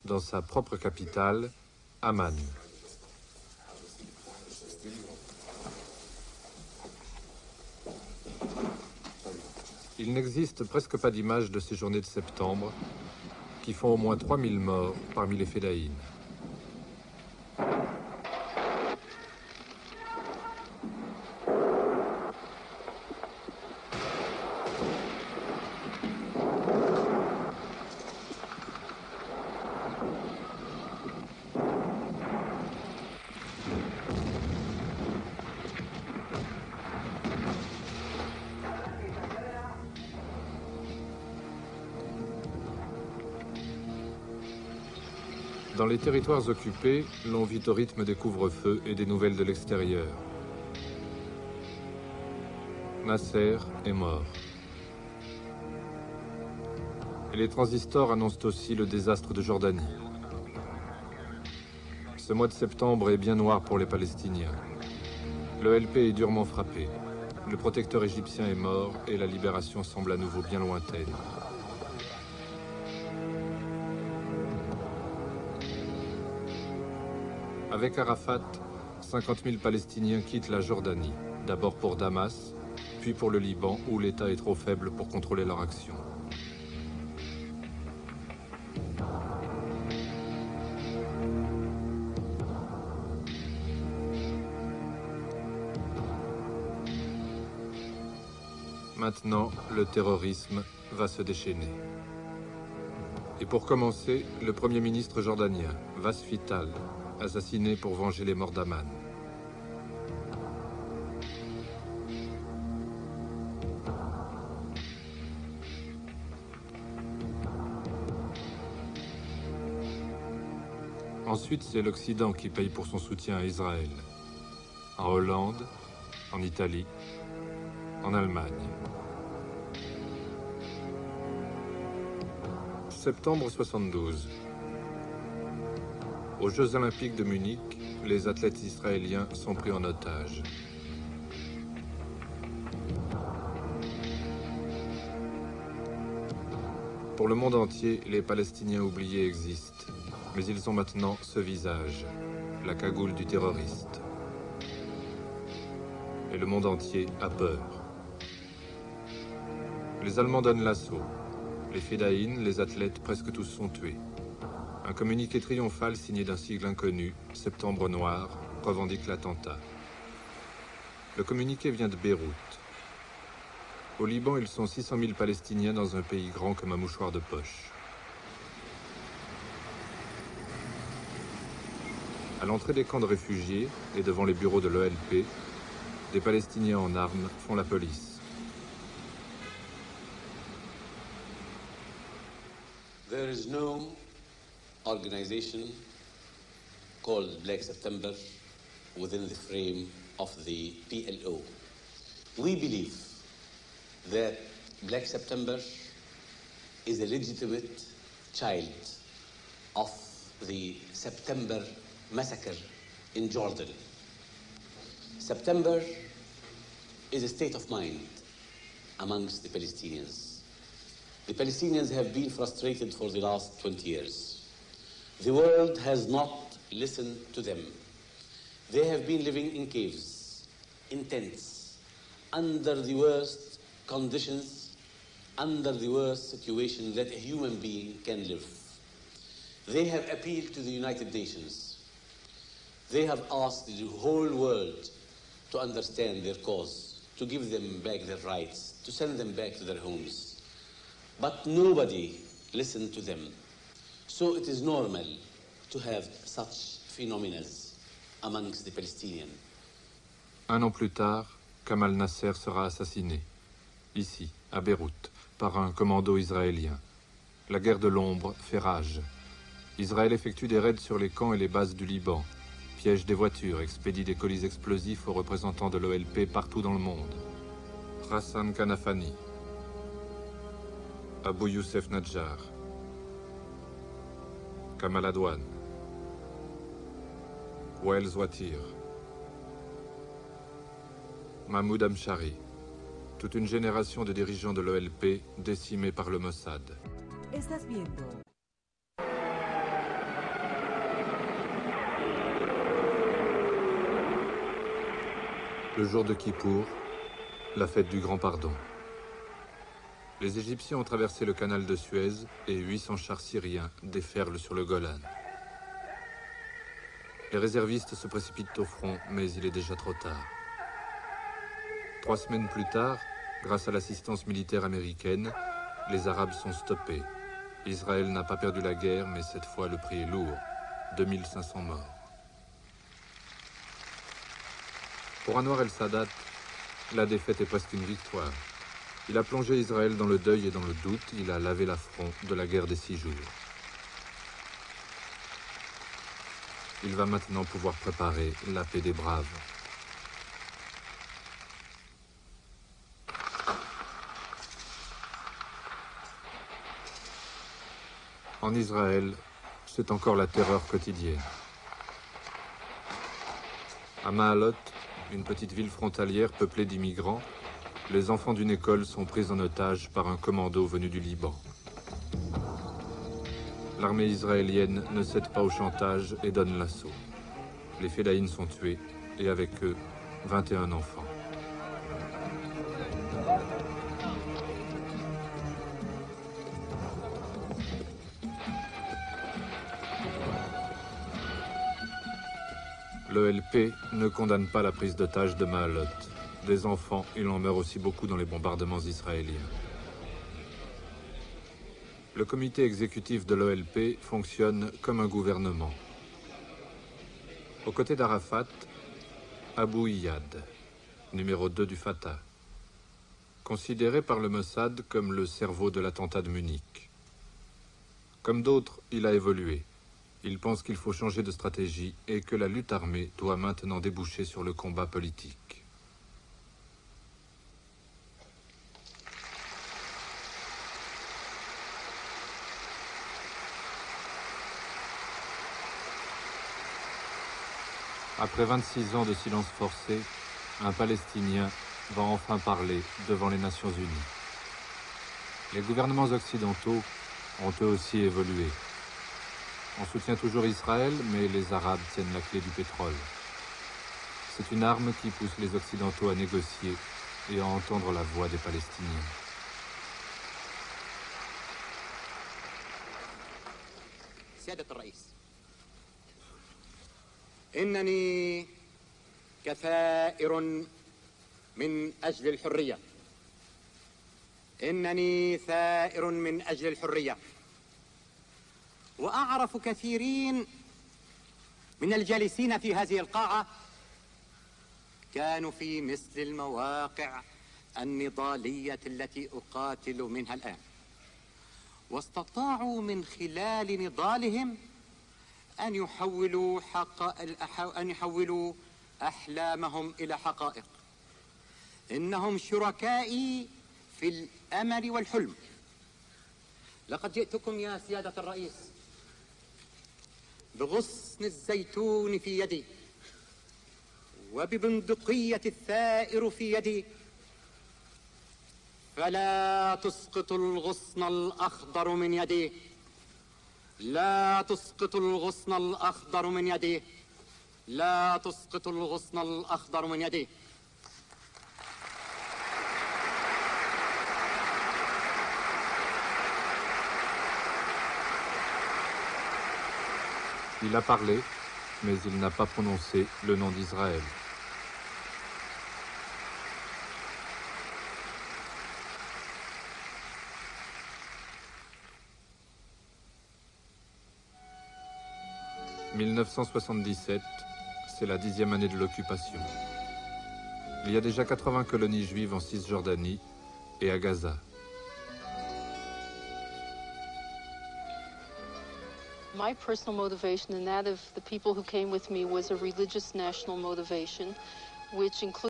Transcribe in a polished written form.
dans sa propre capitale, Amman. Il n'existe presque pas d'image de ces journées de septembre qui font au moins 3000 morts parmi les fédayines. Dans les territoires occupés, l'on vit au rythme des couvre-feux et des nouvelles de l'extérieur. Nasser est mort. Et les transistors annoncent aussi le désastre de Jordanie. Ce mois de septembre est bien noir pour les Palestiniens. L'ELP est durement frappé. Le protecteur égyptien est mort et la libération semble à nouveau bien lointaine. Avec Arafat, 50 000 Palestiniens quittent la Jordanie, d'abord pour Damas, puis pour le Liban, où l'État est trop faible pour contrôler leur action. Maintenant, le terrorisme va se déchaîner. Et pour commencer, le Premier ministre jordanien, Wasfi Tal, assassiné pour venger les morts d'Amman. Ensuite, c'est l'Occident qui paye pour son soutien à Israël. En Hollande, en Italie, en Allemagne. Septembre 72. Aux Jeux Olympiques de Munich, les athlètes israéliens sont pris en otage. Pour le monde entier, les Palestiniens oubliés existent, mais ils ont maintenant ce visage, la cagoule du terroriste. Et le monde entier a peur. Les Allemands donnent l'assaut. Les fédayines, les athlètes, presque tous sont tués. Un communiqué triomphal signé d'un sigle inconnu, Septembre Noir, revendique l'attentat. Le communiqué vient de Beyrouth. Au Liban, ils sont 600 000 Palestiniens dans un pays grand comme un mouchoir de poche. À l'entrée des camps de réfugiés et devant les bureaux de l'ELP, des Palestiniens en armes font la police. There is no organization called Black September within the frame of the PLO. We believe that Black September is a legitimate child of the September massacre in Jordan. September is a state of mind amongst the Palestinians. The Palestinians have been frustrated for the last 20 years. The world has not listened to them. They have been living in caves, in tents, under the worst conditions, under the worst situation that a human being can live. They have appealed to the United Nations. They have asked the whole world to understand their cause, to give them back their rights, to send them back to their homes. But nobody listened to them. So it is normal to have such phenomena amongst the Palestinians. Un an plus tard, Kamal Nasser sera assassiné, ici, à Beyrouth, par un commando israélien. La guerre de l'ombre fait rage. Israël effectue des raids sur les camps et les bases du Liban, piège des voitures, expédie des colis explosifs aux représentants de l'OLP partout dans le monde. Hassan Kanafani, Abou Youssef Nadjar, Kamal Adwan, Wael Zouatir, Mahmoud Amshari, toute une génération de dirigeants de l'OLP décimés par le Mossad. Estás viendo Le jour de Kippour, la fête du Grand Pardon. Les Égyptiens ont traversé le canal de Suez et 800 chars syriens déferlent sur le Golan. Les réservistes se précipitent au front, mais il est déjà trop tard. 3 semaines plus tard, grâce à l'assistance militaire américaine, les Arabes sont stoppés. Israël n'a pas perdu la guerre, mais cette fois le prix est lourd. 2500 morts. Pour Anwar el-Sadat, la défaite est presque une victoire. Il a plongé Israël dans le deuil et dans le doute, il a lavé l'affront de la guerre des 6 jours. Il va maintenant pouvoir préparer la paix des braves. En Israël, c'est encore la terreur quotidienne. À Maalot, une petite ville frontalière peuplée d'immigrants, les enfants d'une école sont pris en otage par un commando venu du Liban. L'armée israélienne ne cède pas au chantage et donne l'assaut. Les Fédayines sont tués et avec eux, 21 enfants. L'ELP ne condamne pas la prise d'otages de Maalot. Des enfants, il en meurt aussi beaucoup dans les bombardements israéliens. Le comité exécutif de l'OLP fonctionne comme un gouvernement. Aux côtés d'Arafat, Abu Iyad, numéro 2 du Fatah, considéré par le Mossad comme le cerveau de l'attentat de Munich. Comme d'autres, il a évolué. Il pense qu'il faut changer de stratégie et que la lutte armée doit maintenant déboucher sur le combat politique. Après 26 ans de silence forcé, un Palestinien va enfin parler devant les Nations Unies. Les gouvernements occidentaux ont eux aussi évolué. On soutient toujours Israël, mais les Arabes tiennent la clé du pétrole. C'est une arme qui pousse les Occidentaux à négocier et à entendre la voix des Palestiniens. سيادة الرئيس، إنني كثائر من أجل الحرية. إنني ثائر من أجل الحرية. وأعرف كثيرين من الجالسين في هذه القاعة كانوا في مثل المواقع النضالية التي أقاتل منها الآن، واستطاعوا من خلال نضالهم أن يحولوا أحلامهم إلى حقائق. إنهم شركائي في الأمل والحلم. لقد جئتكم يا سيادة الرئيس بغصن الزيتون في يدي وببندقية الثائر في يدي، فلا تسقطوا الغصن الأخضر من يدي. لا تسقطوا الغصن الأخضر من يدي. لا تسقطوا الغصن الأخضر من يدي. Il a parlé, mais il n'a pas prononcé le nom d'Israël. « 1977, c'est la 10e année de l'occupation. Il y a déjà 80 colonies juives en Cisjordanie et à Gaza. My personal motivation and that of the people who came with me was a religious national motivation, which includes